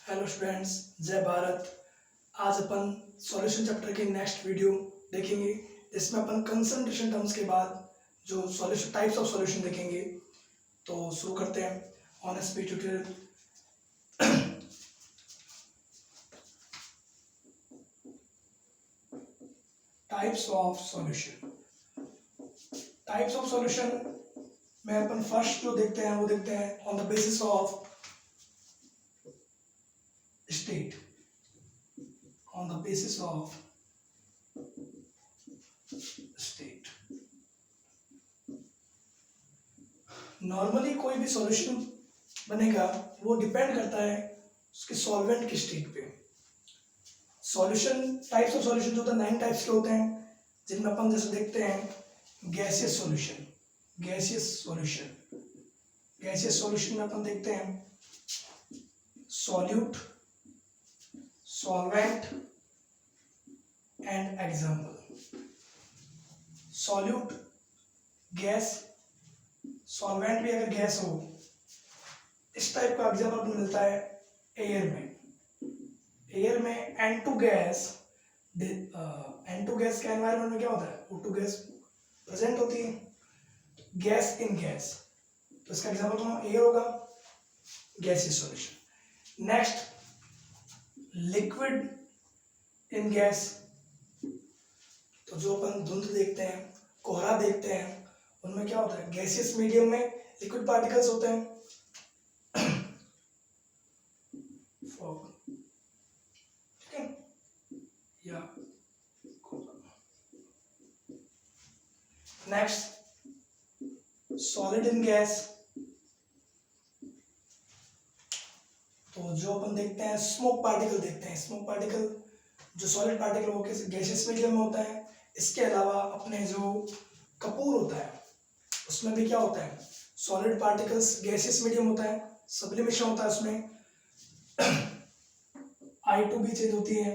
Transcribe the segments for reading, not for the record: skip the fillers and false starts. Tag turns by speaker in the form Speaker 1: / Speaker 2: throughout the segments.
Speaker 1: Hello students, जय भारत। आज अपन solution chapter की नेक्स्ट वीडियो देखेंगे, जिसमें अपन कंसंट्रेशन टर्म्स के बाद जो सॉल्यूशन टाइप्स ऑफ सॉल्यूशन देखेंगे। तो शुरू करते हैं on speed tutorial. Types of solution. Types of solution में अपन फर्स्ट जो देखते हैं वो देखते हैं on the basis of state. on the basis of state। Normally कोई भी सॉल्यूशन बनेगा वो डिपेंड करता है उसके सॉल्वेंट की स्टेट पे। सॉल्यूशन टाइप्स ऑफ सॉल्यूशन जो होता है 9 टाइप्स के होते हैं, जिनमें अपन जैसे देखते हैं gaseous solution. Gaseous solution gaseous solution में अपन देखते हैं solute, solvent and example. Solute gas, solvent भी अगर गैस हो, इस टाइप का एग्जाम्पल मिलता है एयर में। एयर में N2 गैस, N2 गैस के एनवायरनमेंट में क्या होता है, O2 गैस प्रेजेंट होती है। गैस इन गैस, तो इसका एग्जाम्पल तो एयर होगा, gaseous solution. Next liquid in gas, तो जो अपन धुंध देखते हैं, कोहरा देखते हैं, उनमें क्या होता है गैसियस मीडियम में लिक्विड पार्टिकल्स होते हैं। फॉग, ठीक है, या नेक्स्ट सॉलिड इन गैस, तो जो अपन देखते हैं स्मोक पार्टिकल देखते हैं। स्मोक पार्टिकल जो सॉलिड पार्टिकल वो गैसियस मीडियम में होता है। इसके अलावा अपने जो कपूर होता है उसमें भी क्या होता है, सॉलिड पार्टिकल्स गैसियस मीडियम होता है, सब्लिमेशन होता है उसमें। I2 भी चेंज होती है,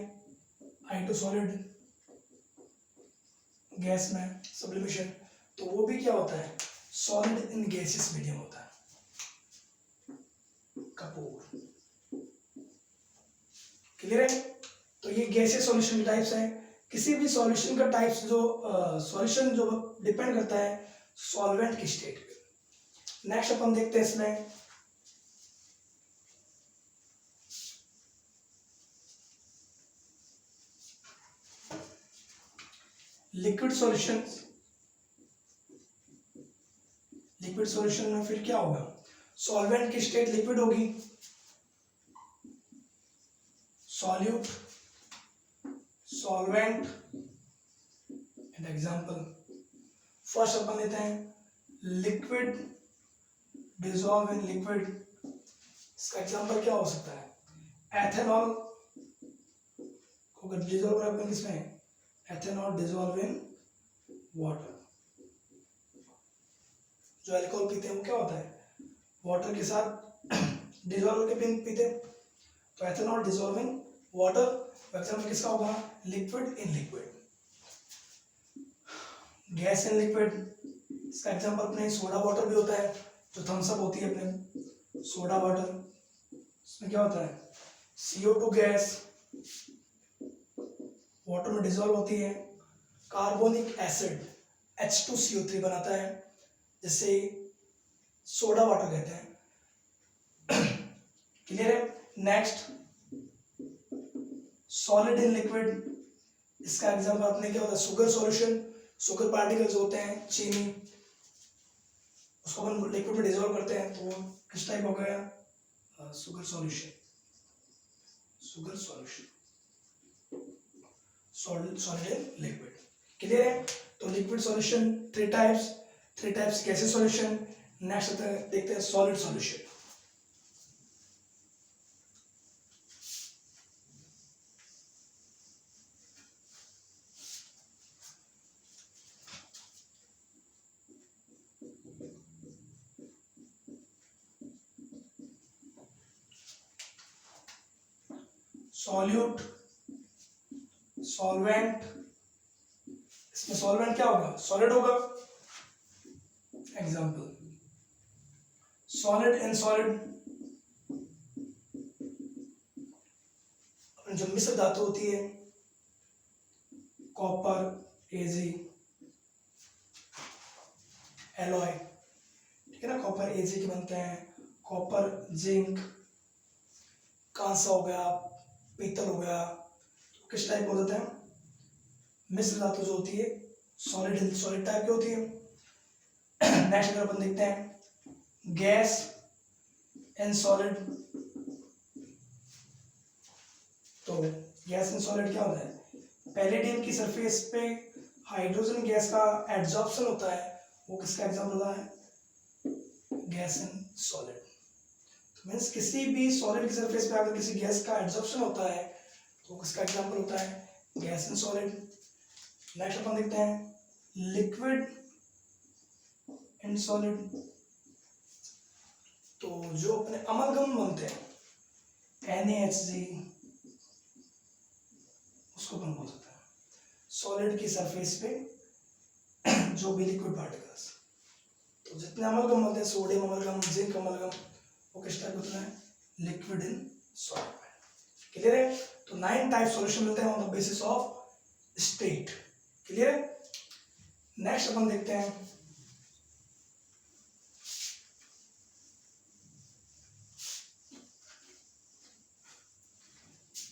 Speaker 1: I2 सॉलिड गैस में सब्लिमेशन, तो वो भी क्या होता है सॉलिड इन गैसियस मीडियम होता है, कपूर। क्लियर है? तो ये गैसियस सॉल्यूशन की टाइप्स हैं। किसी भी सॉल्यूशन का टाइप्स जो सॉल्यूशन जो डिपेंड करता है सॉल्वेंट की स्टेट पे। नेक्स्ट अपन देखते हैं इसमें लिक्विड सॉल्यूशन। लिक्विड सॉल्यूशन में फिर क्या होगा, सॉल्वेंट की स्टेट लिक्विड होगी, solute, solvent and example. First अपन लेते हैं लिक्विड डिसॉल्व इन लिक्विड। इसका एग्जांपल क्या हो सकता है, एथेनॉल को डिसॉल्व करें अपन किसमें, एथेनॉल डिसॉल्व इन वाटर। जो अल्कोहल पीते हैं वो क्या होता है, वाटर के साथ डिसॉल्व करके पीते हैं, तो ethanol dissolve in water. Example किसका होगा, liquid in liquid. Gas in liquid, इसका एग्जांपल अपने सोडा वाटर भी होता है, जो थम्स अप होती है अपने सोडा वाटर। इसमें क्या होता है CO2 गैस वाटर में डिसॉल्व होती है, कार्बोनिक एसिड H2CO3 बनाता है, जिससे सोडा वाटर कहते हैं। क्लियर है? नेक्स्ट सॉलिड इन लिक्विड, इसका एग्जांपल अपने क्या होता है शुगर सॉल्यूशन। शुगर पार्टिकल्स होते हैं चीनी, उसको अपन लिक्विड में डिसॉल्व करते हैं, तो वो किस टाइप हो गया, sugar solution. Sugar solution, solid in liquid. Clear है? तो liquid solution three types gaseous solution. Next देखते हैं सॉलिड सॉल्यूशन। सॉल्यूट, सॉल्वेंट, इसमें सॉल्वेंट क्या होगा, सॉलिड होगा। एग्जांपल सॉलिड इन सॉलिड, जो मिश्र धातु होती है कॉपर, एजी, एलॉय, ठीक है ना, कॉपर एजी के बनते हैं, कॉपर, जिंक, कांसा हो गया, पीतल हो गया, किस टाइप हो जाते हैं, मिश्र धातु जो होती है सॉलिड टाइप की होती है। नेक्स्ट अगर अपन देखते हैं गैस एंड सॉलिड, तो गैस एंड सॉलिड क्या होता है, पैलेडियम की सरफेस पे हाइड्रोजन गैस का एड्सॉर्प्शन होता है, वो किसका एग्जांपल होता है, गैस एंड सॉलिड। तो मीन्स किसी भी सॉलिड की सरफेस पे अगर किसी गैस का एड्सॉर्प्शन होता है तो किसका एग्जांपल होता है, गैस एंड सॉलिड। नेक्स्ट अपन देखते हैं लिक्विड एंड सॉलिड, तो जो अपने अमलगम बनते हैं NaHG, उसको अपन बोल सकते हैं सॉलिड की सरफेस पे जो भी लिक्विड पार्टिकल्स, तो जितने अमलगम बनते हैं सोडियम अमलगम, जिंक अमलगम, वो किस टाइप होता है, लिक्विड इन सॉलिड। क्लियर है? तो 9 टाइप सॉल्यूशन मिलते हैं on the basis of state. Clear है? नेक्स्ट अपन देखते हैं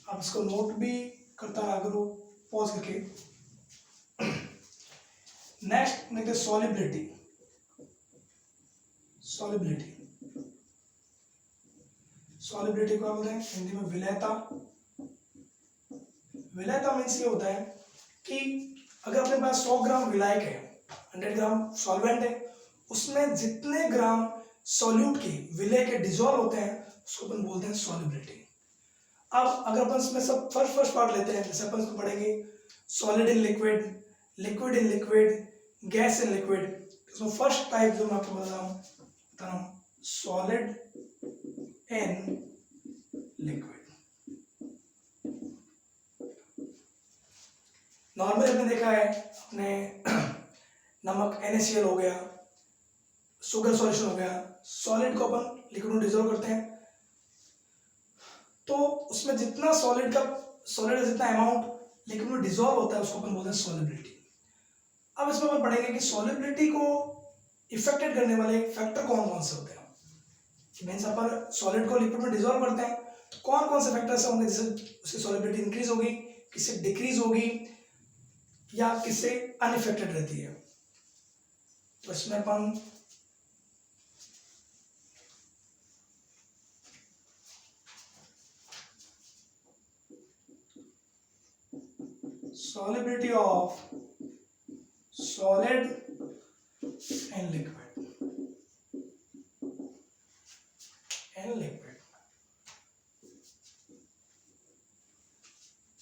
Speaker 1: आप इसको नोट भी करता रहा करो पॉज करके। नेक्स्ट देखते हैं सॉलिबिलिटी। सॉलिबिलिटी को बोलते हैं हिंदी में विलयता। विलयता मीन्स ये होता है कि अगर अपने पास 100 ग्राम विलायक है, 100 ग्राम सॉल्वेंट है, उसमें जितने ग्राम सॉल्यूट के विलय के डिजोल्व होते हैं उसको अपन बोलते हैं सॉलिबिलिटी। अब अगर अपन इसमें सब फर्स्ट पार्ट लेते हैं, जैसे अपन इसको पढ़ेंगे solid in liquid, liquid in liquid, gas in liquid. इसमें फर्स्ट टाइप जो मैं आपको बता रहा हूँ सॉलिड इन लिक्विड। नॉर्मली हमने देखा है अपने नमक NaCl हो गया, शुगर सॉल्यूशन हो गया, सॉलिड को अपन लिक्विड में डिसॉल्व करते हैं, तो उसमें जितना सॉलिड का जितना अमाउंट लिक्विड में डिसॉल्व होता है उसको अपन बोलते हैं सॉलिबिलिटी। अब इसमें अपन पढ़ेंगे कि सॉलिबिलिटी को इफेक्टेड करने वाले फैक्टर कौन कौन से होते हैं। मीन्स अपन सॉलिड को लिक्विड में डिसॉल्व करते हैं तो कौन कौन से फैक्टर्स होंगे जिससे उसकी सॉलिबिलिटी इंक्रीज होगी, किससे डिक्रीज होगी, या किससे अनइफेक्टेड रहती है। तो इसमें अपन solubility of solid and liquid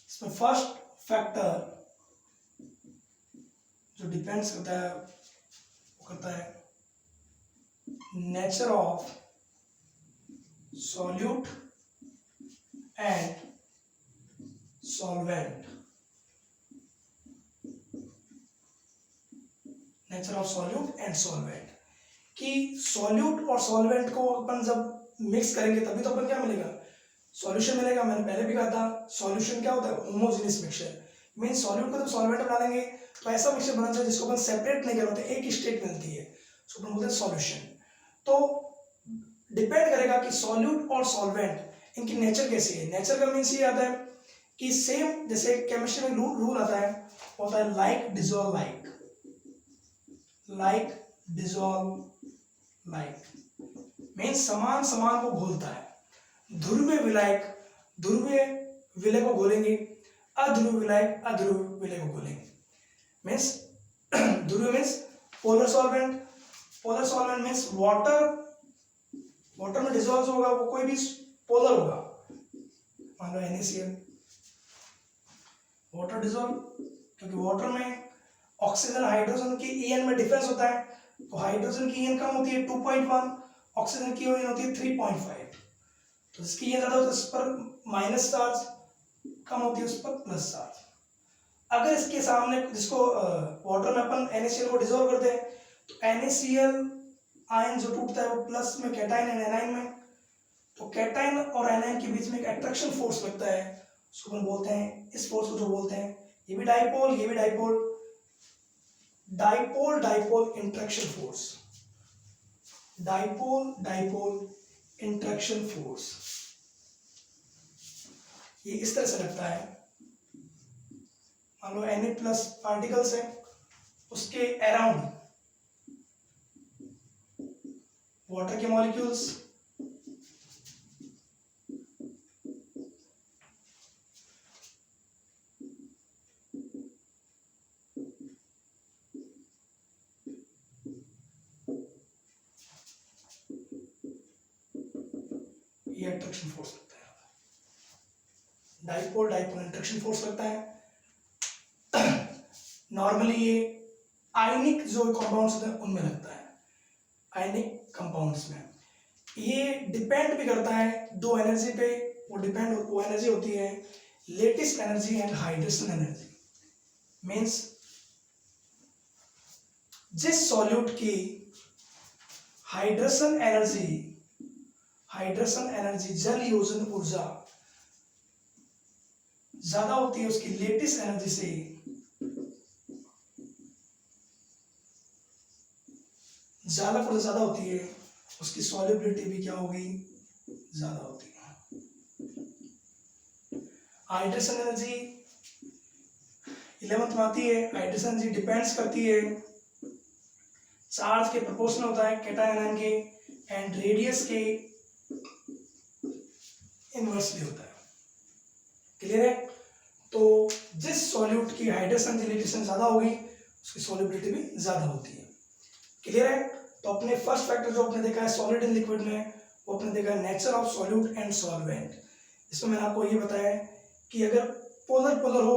Speaker 1: इसमें फर्स्ट फैक्टर जो डिपेंड्स करता है वो करता है nature of solute and solvent. Nature of solute and solvent, कि सॉल्यूट और सॉल्वेंट को अपन जब मिक्स करेंगे तभी तो अपन क्या मिलेगा, सॉल्यूशन मिलेगा। मैंने पहले भी कहा था सॉल्यूशन क्या होता है, होमोजेनियस मिक्सचर। मीन सॉल्यूट को जब सॉल्वेंट में डालेंगे तो ऐसा मिक्सचर बना चाहिए जिसको अपन सेपरेट नहीं कर पाते, एक ही स्टेट मिलती है, उसको अपन बोलते हैं सॉल्यूशन। तो डिपेंड करेगा कि सॉल्यूट और सॉल्वेंट इनकी नेचर कैसी है। नेचर का मीन्स ये आता है कि सेम, जैसे केमिस्ट्री में रूल आता है, होता है like dissolve like, like dissolve like, means समान समान को घोलता है। ध्रुवीय विलायक ध्रुवीय विलय को घोलेंगे, अध्रुवीय विलायक अध्रुवीय विलय को घोलेंगे। मीन्स ध्रुवीय means polar solvent, polar solvent means water में डिसॉल्व होगा वो कोई भी पोलर होगा, मान लो NaCl, वाटर डिसॉल्व, क्योंकि वाटर में ऑक्सीजन हाइड्रोजन की EN में डिफरेंस होता है, तो हाइड्रोजन की EN कम होती है 2.1, ऑक्सीजन की EN होती है 3.5, तो इसकी EN ज्यादा होता है उस पर माइनस चार्ज, कम होती है उस पर प्लस चार्ज। अगर इसके सामने जिसको वाटर में अपन NaCl को डिसॉल्व करते हैं तो NaCl आयन जो टूटता है वो प्लस में कैटायन एंड एनायन में, तो कैटायन और एनायन के बीच में एक अट्रैक्शन फोर्स लगता है, उसको हम बोलते हैं, इस फोर्स को जो बोलते हैं, ये भी डाइपोल, ये भी dipole, dipole dipole interaction force, dipole dipole interaction force. ये इस तरह से लगता है, मान लो Na प्लस पार्टिकल्स है, उसके अराउंड वाटर के मॉलिक्यूल्स, ये अट्रैक्शन फोर्स लगता है, डाइपोल डाइपोल इंटरेक्शन फोर्स लगता है। नॉर्मली ये आयनिक जो कंपाउंड्स होते हैं उनमें लगता है, आयनिक कंपाउंड्स में। ये डिपेंड भी करता है दो एनर्जी पे, वो एनर्जी होती है lattice energy and hydration energy. Means जिस सॉल्यूट की हाइड्रेशन एनर्जी जल योजन ऊर्जा ज्यादा होती है, उसकी लेटिस एनर्जी से ज्यादा होती है, उसकी सॉल्युबिलिटी भी क्या होगी, ज्यादा होती है। हाइड्रेशन एनर्जी 11th में आती है। हाइड्रेशन एनर्जी डिपेंड्स करती है, चार्ज के प्रोपोर्शनल होता है कैटायन आयन के, एंड रेडियस के इनवर्सली होता है। क्लियर है? तो जिस सॉल्यूट की हाइड्रेशन रिलेशन ज्यादा होगी, उसकी सॉल्युबिलिटी भी ज्यादा होती है। क्लियर है? तो अपने फर्स्ट फैक्टर जो आपने देखा है सॉलिड इन लिक्विड में, वो अपने देखा है nature of solute and solvent. इसमें मैंने आपको ये बताया है कि अगर पोलर हो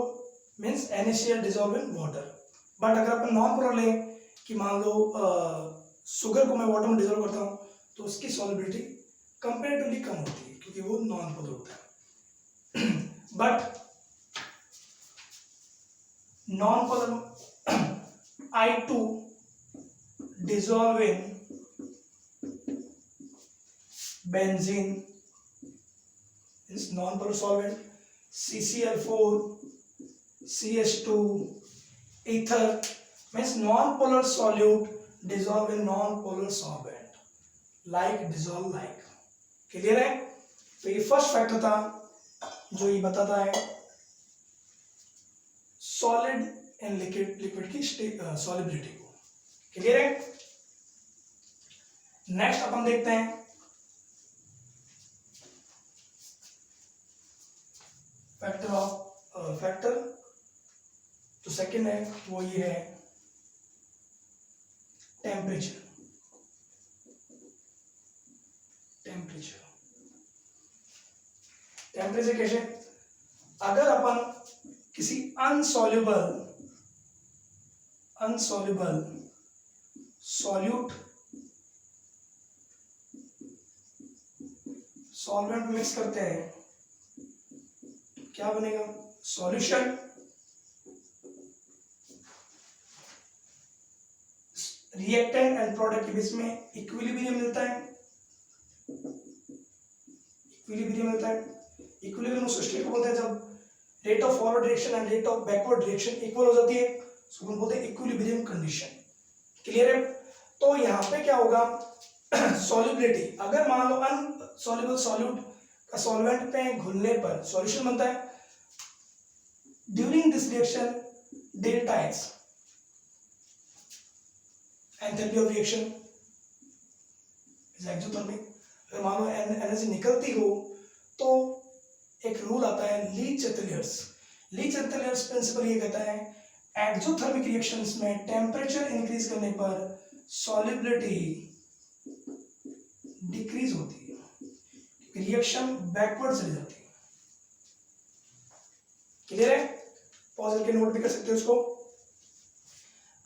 Speaker 1: means NaCl dissolve in water, but अगर अपन नॉन पोलर लें कि मान लो शुगर को मैं वाटर में डिजॉल्व करता हूँ, तो उसकी सॉल्युबिलिटी कंपेरेटिवली कम होती है क्योंकि वो नॉन पोलर होता है। But non polar I2 dissolve in benzene is non-polar solvent, CCl4, CH2, ether means non-polar solute dissolve in non-polar solvent, like dissolve like। Clear है? तो ये फर्स्ट फैक्टर था जो ये बताता है सॉलिड एंड लिक्विड की सॉलिबिलिटी को। क्लियर है? नेक्स्ट अपन देखते हैं फैक्टर जो सेकंड है वो ये है टेम्परेचर। टेम्परेचर कैसे? अगर अपन किसी अनसॉल्युबल सॉल्यूट सॉल्वेंट मिक्स करते हैं, क्या बनेगा? सॉल्यूशन। रिएक्टेंट एंड प्रोडक्ट के बीच में इक्विलिब्रियम मिलता है। इक्विलिब्रियम उस स्टेट को बोलते हैं जब rate of forward direction and rate of backward direction equal हो जाती है, उसको हम बोलते हैं इक्विलिब्रियम कंडीशन। क्लियर है? तो यहाँ पे क्या होगा, सॉल्युबिलिटी, अगर मान लो अनसॉल्युबल सॉल्यूट का सॉल्वेंट पे घुलने पर सॉल्यूशन बनता है, during this reaction delta x enthalpy of reaction is exothermic. अगर मान लो एनर्जी निकलती हो तो एक रूल आता है ली चैतलियर्स प्रिंसिपल ये कहता है एक्सोथर्मिक रिएक्शंस में टेम्परेचर इंक्रीज करने पर सॉल्युबिलिटी डिक्रीज होती है, रिएक्शन बैकवर्ड चली जाती है। क्लियर है? पॉज करके नोट भी कर सकते हो इसको।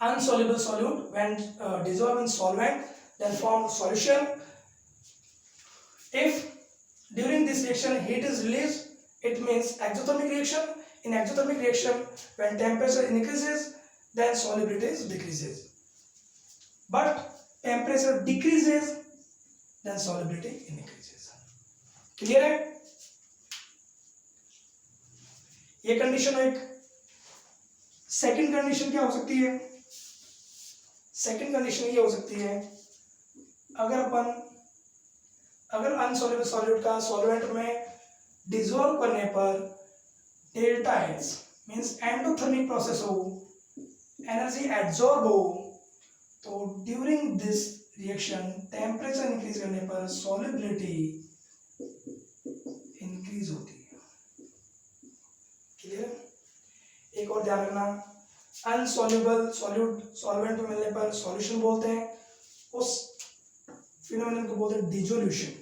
Speaker 1: Insoluble solute when dissolved in solvent then form solution. If during this reaction heat is released, it means exothermic reaction. In exothermic reaction, when temperature increases, then solubility decreases. But temperature decreases, then solubility increases. Clear है? ये condition एक। Second condition क्या हो सकती है? Second condition ये हो सकती है, अगर अनसॉल्युबल सॉल्यूट का सॉल्वेंट में डिसॉल्व करने पर delta H means endothermic process हो, एनर्जी एब्जॉर्ब हो, तो during this reaction temperature increase करने पर सॉल्युबिलिटी इंक्रीज होती है। क्लियर? एक और ध्यान रखना, अनसॉल्युबल सॉल्यूट सॉल्वेंट में मिलने पर सॉल्यूशन बोलते हैं, उस फिनोमेनन को बोलते हैं डिसोल्यूशन।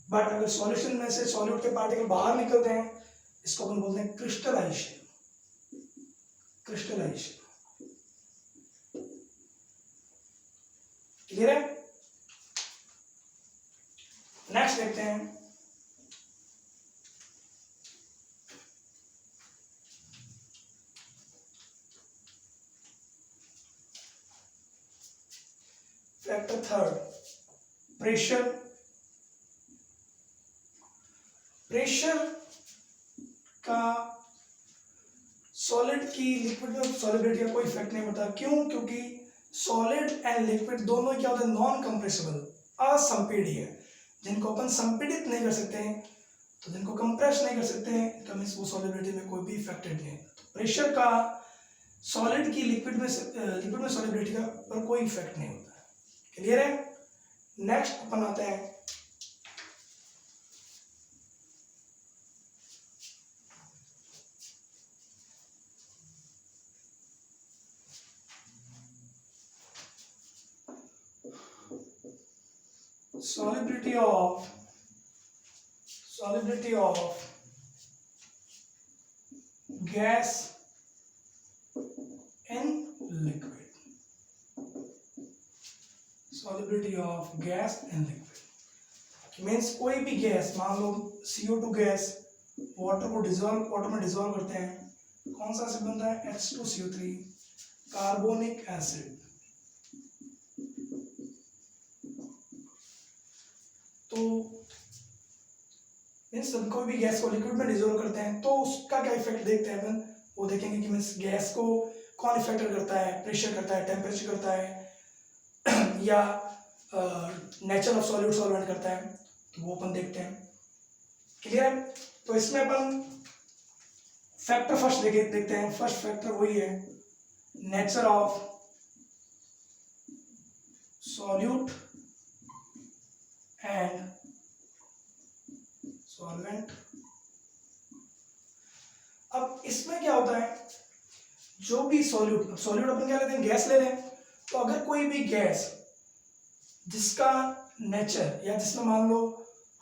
Speaker 1: बट अगर सॉल्यूशन में से सॉल्यूट के पार्टिकल बाहर निकलते हैं, इसको अपन बोलते हैं क्रिस्टलाइजेशन। क्रिस्टलाइजेशन क्लियर है? नेक्स्ट देखते हैं, फैक्टर थर्ड, प्रेशर। प्रेशर का सॉलिड की लिक्विड में सॉलिबिलिटी का कोई इफेक्ट नहीं होता। क्यों? क्योंकि सॉलिड एंड लिक्विड दोनों क्या होते हैं? नॉन कंप्रेसिबल, असंपीड्य, जिनको अपन संपीड़ित नहीं कर सकते हैं, तो जिनको कंप्रेस नहीं कर सकते हैं, तो मींस वो सॉलिबिलिटी में कोई भी इफेक्टेड नहीं है। तो प्रेशर का सॉलिड की लिक्विड में सॉलिबिलिटी का पर कोई इफेक्ट नहीं होता है। क्लियर है? नेक्स्ट अपन आते हैं solubility of gas in liquid। solubility of gas in liquid means कोई भी गैस, मान लो CO2 गैस वाटर में डिसॉल्व करते हैं, कौन सा एसिड बनता है? H2CO3 carbonic acid. तो मीन्स कोई भी गैस को लिक्विड में डिसॉल्व करते हैं तो उसका क्या इफेक्ट देखते हैं अपन, वो देखेंगे कि मीन्स गैस को कौन इफेक्ट करता है? प्रेशर करता है, टेम्परेचर करता है या नेचर ऑफ सॉल्यूट सॉल्वेंट करता है, तो वो अपन देखते हैं। क्लियर है? तो इसमें अपन फैक्टर फर्स्ट देखते हैं। फर्स्ट फैक्टर वही है, nature of solute and solvent. अब इसमें क्या होता है, जो भी सॉल्यूट अपन क्या लेते हैं? गैस ले लें। तो अगर कोई भी गैस जिसका नेचर या जिसमें मान लो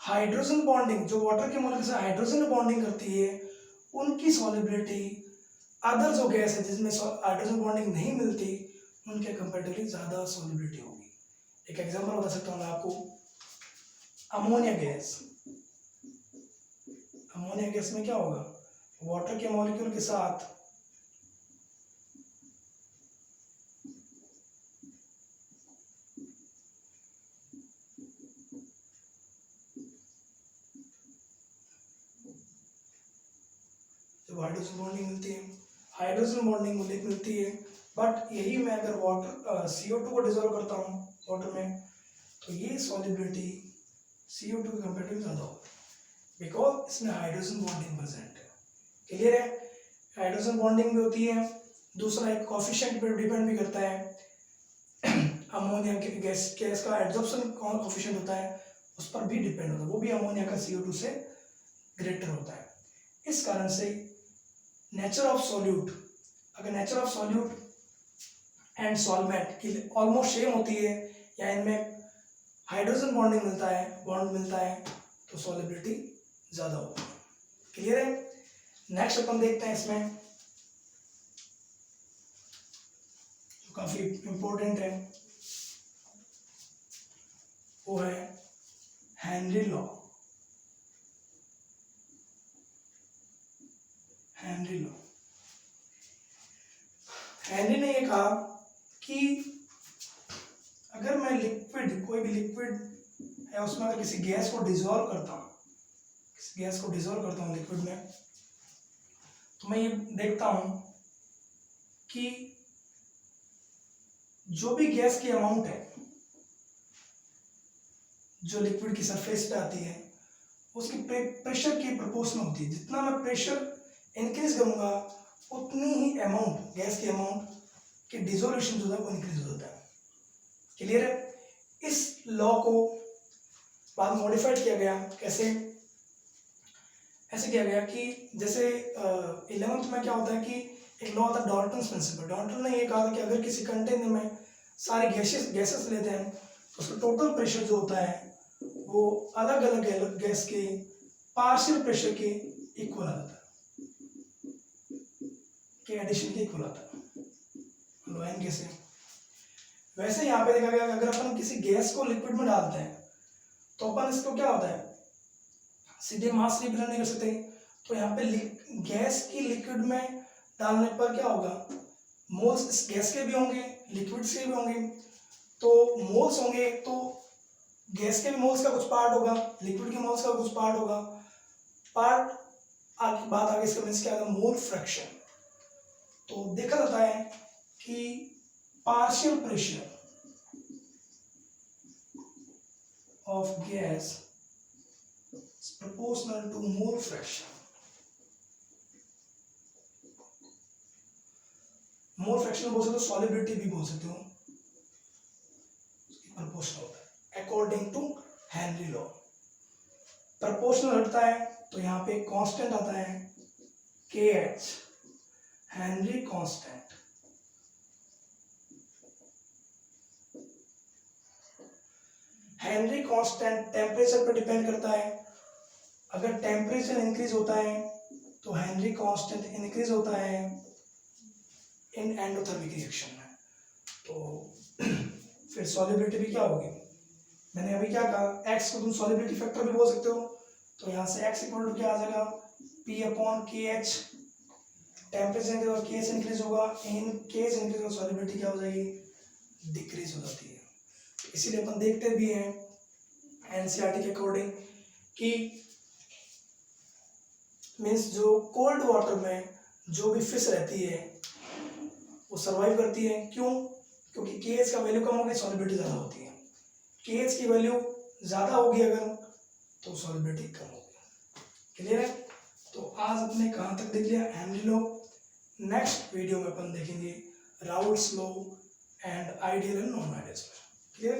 Speaker 1: हाइड्रोजन बॉन्डिंग, जो वाटर के मॉलिक्यूल से हाइड्रोजन बॉन्डिंग करती है, उनकी सॉल्युबिलिटी अदर जो गैस है जिसमें हाइड्रोजन बॉन्डिंग नहीं मिलती, उनके कंपैरेटिवली ज्यादा सॉल्युबिलिटी होगी। एक एग्जांपल बता सकता हूँ मैं आपको, अमोनिया गैस। अमोनिया गैस में क्या होगा? वाटर के मॉलिक्यूल के साथ जब हाइड्रोजन बॉन्डिंग मिलती है, हाइड्रोजन बॉन्डिंग मिलती है, बट यही मैं अगर वाटर CO2 को डिसॉल्व करता हूँ वाटर में, तो ये सॉल्युबिलिटी CO2 के कंपैरेटिवली ज़्यादा होगा, बिकॉज इसमें हाइड्रोजन बॉन्डिंग प्रेजेंट है। क्लियर है? हाइड्रोजन बॉन्डिंग भी होती है। दूसरा एक कोफिशिएंट पर डिपेंड भी करता है। अमोनिया के गैस का एब्जॉर्प्शन कोफिशिएंट होता है, उस पर भी डिपेंड होता है, वो भी अमोनिया का CO2 से ग्रेटर होता है। इस कारण से नेचर ऑफ सॉल्यूट, अगर nature of solute and solvent की ऑलमोस्ट सेम होती है या इनमें हाइड्रोजन बॉन्ड मिलता है, तो सॉल्युबिलिटी ज़्यादा होती है। क्लियर है? नेक्स्ट अपन देखते हैं इसमें जो काफ़ी इंपॉर्टेंट है, वो है हेनरी लॉ। हेनरी ने ये कहा कि अगर मैं कोई भी लिक्विड है उसमें अगर किसी गैस को डिसॉल्व करता हूँ, इस गैस को डिजोल्व करता हूँ लिक्विड में, तो मैं ये देखता हूँ कि जो भी गैस की अमाउंट है जो लिक्विड की सरफेस पे आती है उसकी प्रेशर की प्रोपोर्शनल होती है। जितना मैं प्रेशर इंक्रीज करूंगा उतनी ही अमाउंट, गैस की अमाउंट की डिजोल्यूशन जो है वो इंक्रीज हो जाता है। क्लियर है? इस लॉ को बाद में मॉडिफाइड किया गया। कैसे? ऐसे किया गया कि जैसे 11th में क्या होता है कि एक लॉ था डाल्टन्स प्रिंसिपल। डाल्टन ने ये कहा था कि अगर किसी कंटेनर में सारे गैसेस लेते हैं तो उसका टोटल प्रेशर जो होता है वो अलग अलग गैस के पार्शियल प्रेशर के इक्वल आ जाता है, के एडिशन के इक्वल आता है। लो एन कैसे? वैसे यहाँ पे देखा गया कि अगर अपन किसी गैस को लिक्विड में डालते हैं तो अपन इसको क्या होता है, सीधे मास रिप्रेजेंट नहीं कर सकते। तो यहाँ पे गैस की लिक्विड में डालने पर क्या होगा, मोल्स इस गैस के भी होंगे, लिक्विड्स के भी होंगे। तो मोल्स होंगे तो गैस के भी मोल्स का कुछ पार्ट होगा, लिक्विड के मोल्स का कुछ पार्ट होगा। पार्ट आगे बात आगे इसका मीन्स क्या होगा, मोल फ्रैक्शन। तो देखा जाता है कि partial pressure of gas is proportional to mole fraction. Mole fraction बोल सकते हो, सॉलिबिलिटी भी बोल सकते हो, प्रोपोर्शनल होता है according to Henry law. Proportional हटता है तो यहाँ पे कांस्टेंट आता है KH, Henry constant. Henry constant temperature पर डिपेंड करता है। अगर टेम्परेचर इंक्रीज होता है तो हेनरी कांस्टेंट इंक्रीज होता है इन एंडोथर्मिक रिएक्शन में। तो फिर सॉलिबिलिटी भी क्या होगी, मैंने अभी क्या कहा, x को तुम सॉलिबिलिटी फैक्टर भी बोल सकते हो। तो यहाँ से x इक्वल टू क्या आ जाएगा, P/KH। टेम्परेचर इंक्रीज होगा, KH इंक्रीज होगा, इन KH इंक्रीज होगा, सॉलिबिलिटी क्या हो जाएगी, डिक्रीज हो जाती है। इसीलिए अपन देखते भी हैं एनसीईआरटी के अकॉर्डिंग कि मीन्स जो कोल्ड वाटर में जो भी फिश रहती है वो सरवाइव करती है। क्यों? क्योंकि KH का वैल्यू कम होगी, सॉलिबिलिटी ज़्यादा होती है। KH की वैल्यू ज़्यादा होगी अगर तो सॉलिबिलिटी कम होगी। क्लियर है? तो आज अपने कहाँ तक देख लिया, हेनरी लॉ। नेक्स्ट वीडियो में अपन देखेंगे Raoult's law and ideal and non ideal. Clear?